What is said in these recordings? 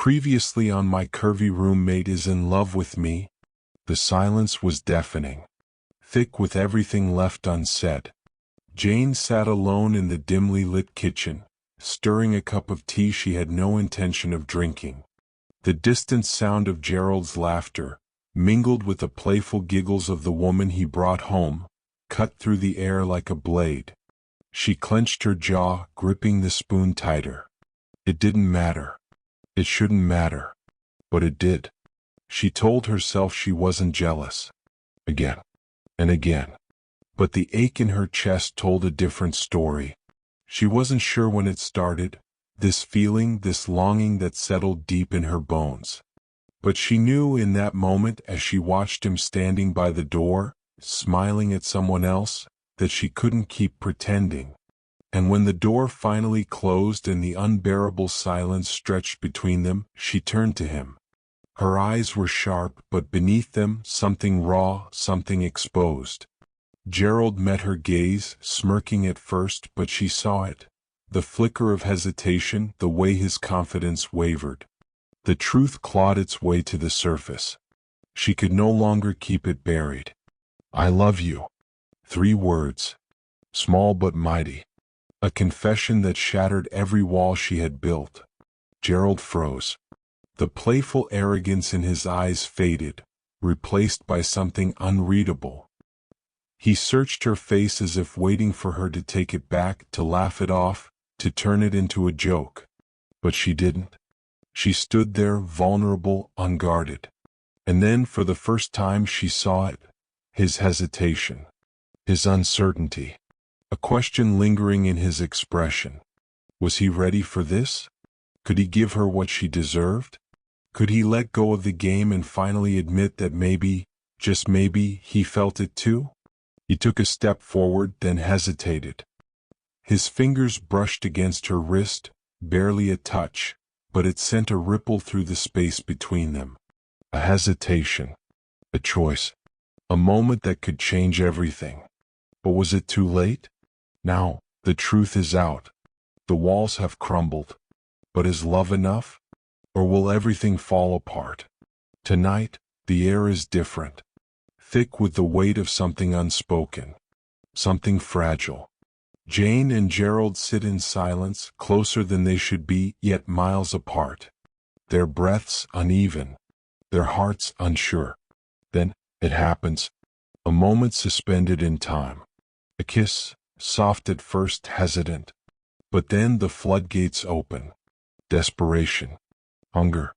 Previously on My Curvy Roommate is in love with me. The silence was deafening, thick with everything left unsaid. Jane sat alone in the dimly lit kitchen, stirring a cup of tea she had no intention of drinking. The distant sound of Gerald's laughter, mingled with the playful giggles of the woman he brought home, cut through the air like a blade. She clenched her jaw, gripping the spoon tighter. It didn't matter. It shouldn't matter. But it did. She told herself she wasn't jealous. Again and again. But the ache in her chest told a different story. She wasn't sure when it started, this feeling, this longing that settled deep in her bones. But she knew in that moment, as she watched him standing by the door, smiling at someone else, that she couldn't keep pretending. And when the door finally closed and the unbearable silence stretched between them, she turned to him. Her eyes were sharp, but beneath them, something raw, something exposed. Gerald met her gaze, smirking at first, but she saw it. The flicker of hesitation, the way his confidence wavered. The truth clawed its way to the surface. She could no longer keep it buried. "I love you." 3 words. Small but mighty. A confession that shattered every wall she had built. Gerald froze. The playful arrogance in his eyes faded, replaced by something unreadable. He searched her face as if waiting for her to take it back, to laugh it off, to turn it into a joke. But she didn't. She stood there, vulnerable, unguarded. And then, for the first time, she saw it. His hesitation. His uncertainty. A question lingering in his expression. Was he ready for this? Could he give her what she deserved? Could he let go of the game and finally admit that maybe, just maybe, he felt it too? He took a step forward, then hesitated. His fingers brushed against her wrist, barely a touch, but it sent a ripple through the space between them. A hesitation. A choice. A moment that could change everything. But was it too late? Now, the truth is out. The walls have crumbled. But is love enough? Or will everything fall apart? Tonight, the air is different. Thick with the weight of something unspoken. Something fragile. Jane and Gerald sit in silence, closer than they should be, yet miles apart. Their breaths uneven. Their hearts unsure. Then, it happens. A moment suspended in time. A kiss. Soft at first, hesitant. But then the floodgates open. Desperation. Hunger.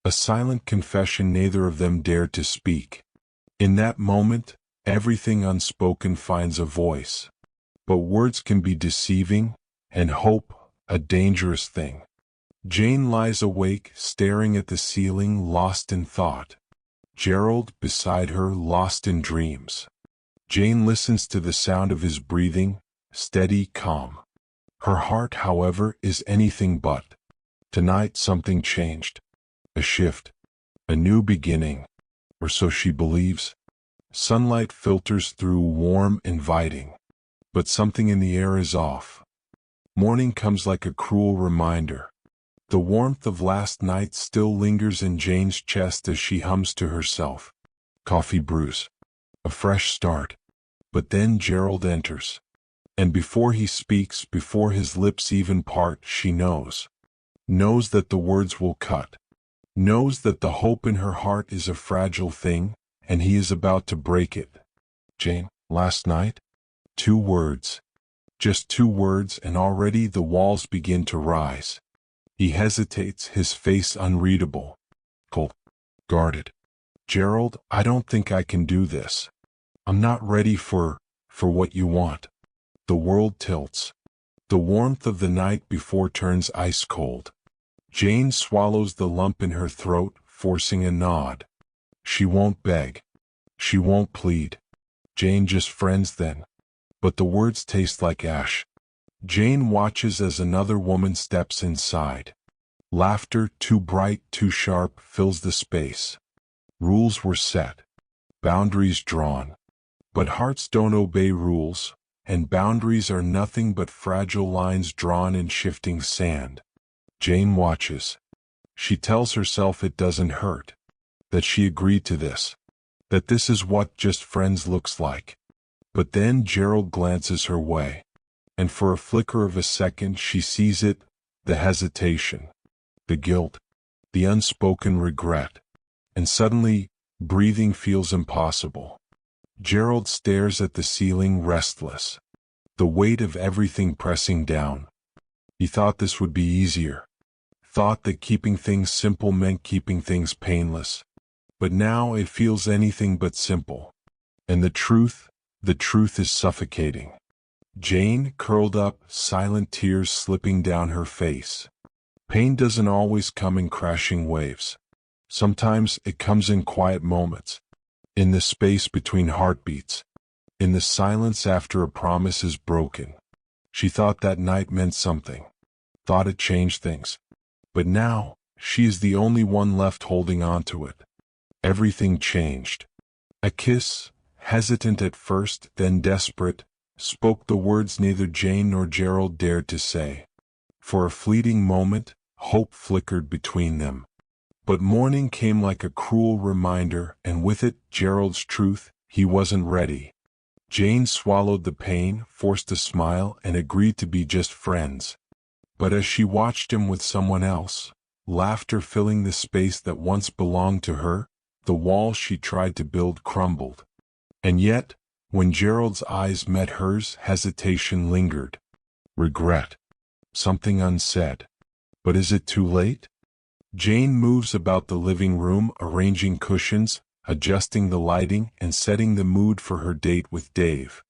A silent confession neither of them dared to speak. In that moment, everything unspoken finds a voice. But words can be deceiving, and hope, a dangerous thing. Jane lies awake, staring at the ceiling, lost in thought. Gerald, beside her, lost in dreams. Jane listens to the sound of his breathing, steady, calm. Her heart, however, is anything but. Tonight something changed. A shift. A new beginning. Or so she believes. Sunlight filters through, warm, inviting. But something in the air is off. Morning comes like a cruel reminder. The warmth of last night still lingers in Jane's chest as she hums to herself. Coffee brews. A fresh start. But then Gerald enters. And before he speaks, before his lips even part, she knows. Knows that the words will cut. Knows that the hope in her heart is a fragile thing, and he is about to break it. "Jane, last night?" 2 words. Just 2 words, and already the walls begin to rise. He hesitates, his face unreadable. Cold. Guarded. "Gerald, I don't think I can do this. I'm not ready for what you want." The world tilts. The warmth of the night before turns ice cold. Jane swallows the lump in her throat, forcing a nod. She won't beg. She won't plead. Jane, just friends then. But the words taste like ash. Jane watches as another woman steps inside. Laughter, too bright, too sharp, fills the space. Rules were set. Boundaries drawn. But hearts don't obey rules, and boundaries are nothing but fragile lines drawn in shifting sand. Jane watches. She tells herself it doesn't hurt, that she agreed to this, that this is what just friends looks like. But then Gerald glances her way, and for a flicker of a second she sees it, the hesitation, the guilt, the unspoken regret, and suddenly, breathing feels impossible. Gerald stares at the ceiling restless, the weight of everything pressing down. He thought this would be easier, thought that keeping things simple meant keeping things painless. But now it feels anything but simple. And the truth is suffocating. Jane curled up, silent tears slipping down her face. Pain doesn't always come in crashing waves. Sometimes it comes in quiet moments, in the space between heartbeats, in the silence after a promise is broken. She thought that night meant something, thought it changed things. But now, she is the only one left holding on to it. Everything changed. A kiss, hesitant at first, then desperate, spoke the words neither Jane nor Gerald dared to say. For a fleeting moment, hope flickered between them. But morning came like a cruel reminder, and with it, Gerald's truth: he wasn't ready. Jane swallowed the pain, forced a smile, and agreed to be just friends. But as she watched him with someone else, laughter filling the space that once belonged to her, the wall she tried to build crumbled. And yet, when Gerald's eyes met hers, hesitation lingered. Regret. Something unsaid. But is it too late? Jane moves about the living room, arranging cushions, adjusting the lighting, and setting the mood for her date with Dave.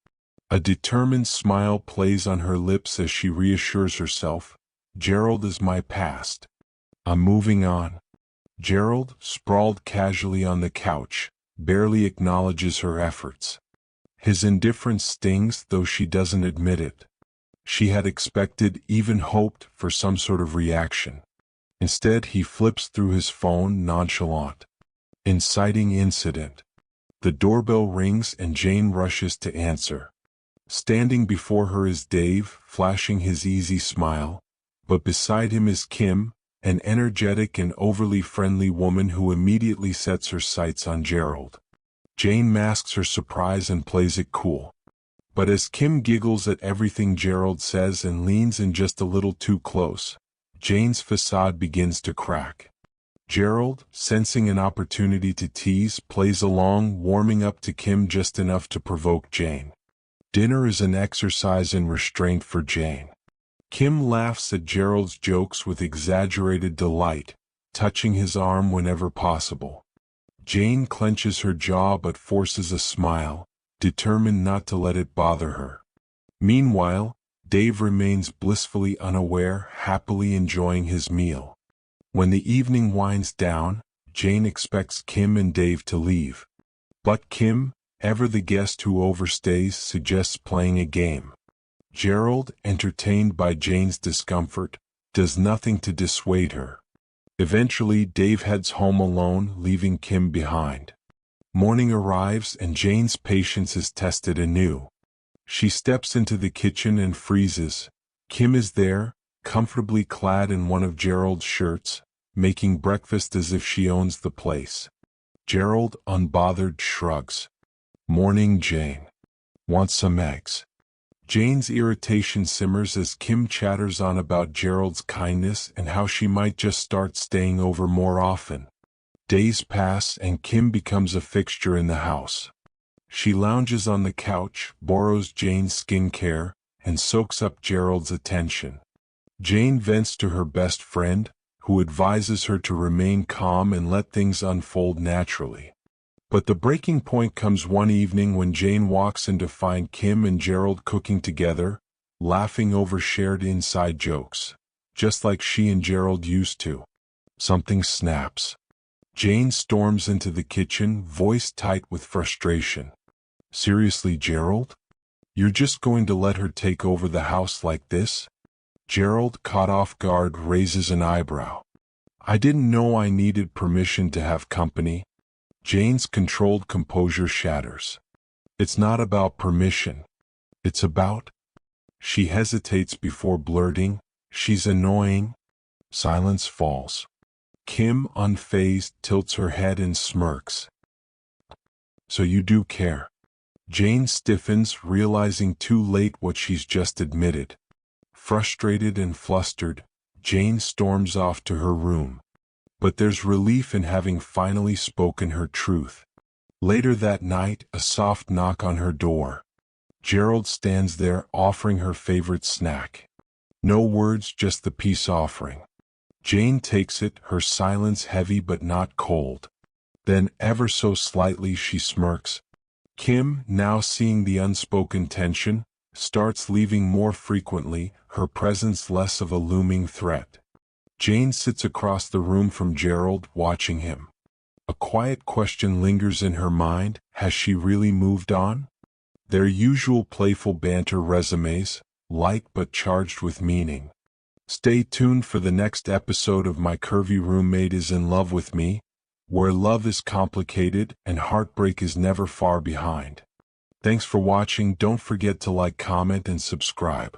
A determined smile plays on her lips as she reassures herself, Gerald is my past. I'm moving on. Gerald, sprawled casually on the couch, barely acknowledges her efforts. His indifference stings, though she doesn't admit it. She had expected, even hoped, for some sort of reaction. Instead, he flips through his phone, nonchalant. Inciting incident. The doorbell rings and Jane rushes to answer. Standing before her is Dave, flashing his easy smile, but beside him is Kim, an energetic and overly friendly woman who immediately sets her sights on Gerald. Jane masks her surprise and plays it cool. But as Kim giggles at everything Gerald says and leans in just a little too close, Jane's facade begins to crack. Gerald, sensing an opportunity to tease, plays along, warming up to Kim just enough to provoke Jane. Dinner is an exercise in restraint for Jane. Kim laughs at Gerald's jokes with exaggerated delight, touching his arm whenever possible. Jane clenches her jaw but forces a smile, determined not to let it bother her. Meanwhile, Dave remains blissfully unaware, happily enjoying his meal. When the evening winds down, Jane expects Kim and Dave to leave. But Kim, ever the guest who overstays, suggests playing a game. Gerald, entertained by Jane's discomfort, does nothing to dissuade her. Eventually, Dave heads home alone, leaving Kim behind. Morning arrives and Jane's patience is tested anew. She steps into the kitchen and freezes. Kim is there, comfortably clad in one of Gerald's shirts, making breakfast as if she owns the place. Gerald, unbothered, shrugs. Morning, Jane. Want some eggs? Jane's irritation simmers as Kim chatters on about Gerald's kindness and how she might just start staying over more often. Days pass and Kim becomes a fixture in the house. She lounges on the couch, borrows Jane's skincare, and soaks up Gerald's attention. Jane vents to her best friend, who advises her to remain calm and let things unfold naturally. But the breaking point comes one evening when Jane walks in to find Kim and Gerald cooking together, laughing over shared inside jokes, just like she and Gerald used to. Something snaps. Jane storms into the kitchen, voice tight with frustration. Seriously, Gerald? You're just going to let her take over the house like this? Gerald, caught off guard, raises an eyebrow. I didn't know I needed permission to have company. Jane's controlled composure shatters. It's not about permission. It's about... She hesitates before blurting, she's annoying. Silence falls. Kim, unfazed, tilts her head and smirks. So you do care. Jane stiffens, realizing too late what she's just admitted. Frustrated and flustered, Jane storms off to her room. But there's relief in having finally spoken her truth. Later that night, a soft knock on her door. Gerald stands there, offering her favorite snack. No words, just the peace offering. Jane takes it, her silence heavy but not cold. Then, ever so slightly, she smirks. Kim, now seeing the unspoken tension, starts leaving more frequently, her presence less of a looming threat. Jane sits across the room from Gerald, watching him. A quiet question lingers in her mind: has she really moved on? Their usual playful banter resumes, light but charged with meaning. Stay tuned for the next episode of My Curvy Roommate is in Love with Me, where love is complicated and heartbreak is never far behind. Thanks for watching. Don't forget to like, comment, and subscribe.